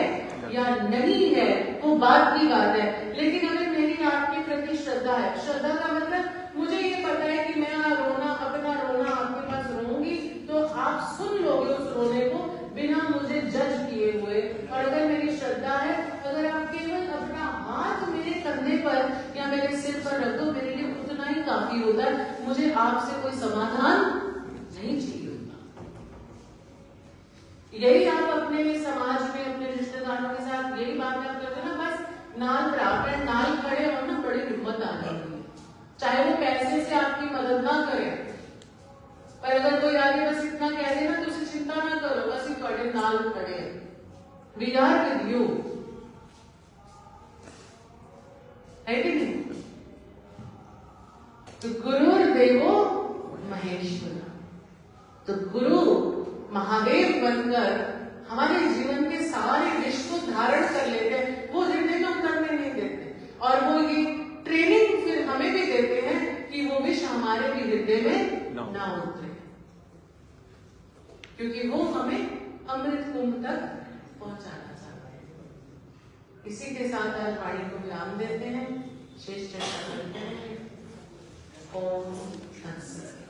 या नहीं है, वो बात की बात है। लेकिन अगर मेरी आपके प्रति श्रद्धा है, श्रद्धा का मतलब मुझे ये पता है कि मैं रोना, अपना रोना आपके पास रोऊंगी, तो आप सुन लोगे उस रोने को बिना मुझे जज किए हुए। और अगर मेरी श्रद्धा है, अगर आप केवल अपना हाथ मेरे कंधे पर या मेरे सिर पर रख दो, मेरे लिए उतना ही काफी होता है, मुझे आपसे कोई समाधान नहीं चाहिए होता। यही आप अपने समाज में, अपने रिश्तेदारों के साथ यही बात आप करते ना, बस नाल बराबर नाल खड़े हो ना, बड़ी हिम्मत आ जाती है। चाहे वो पैसे से आपकी मदद ना करे, पर अगर कोई आगे बस इतना कह दे ना, तो उसे चिंता ना करो, बस ही खड़े नाल खड़े, वी आर विद यू, है कि नहीं? तो गुरुर्देवो महेश्वर, तो गुरु महादेव बनकर हमारे जीवन के सारे विष को धारण कर लेते हैं, वो हृदय में उतरने नहीं देते, और वो ये ट्रेनिंग फिर हमें भी देते हैं कि वो विष हमारे भी हृदय में ना उतरे, क्योंकि वो हमें अमृत कुंभ तक पहुंचाना चाहते हैं। इसी के साथ आज वाणी को विराम देते हैं, शेष चर्चा करते हैं। ओम तत्सत।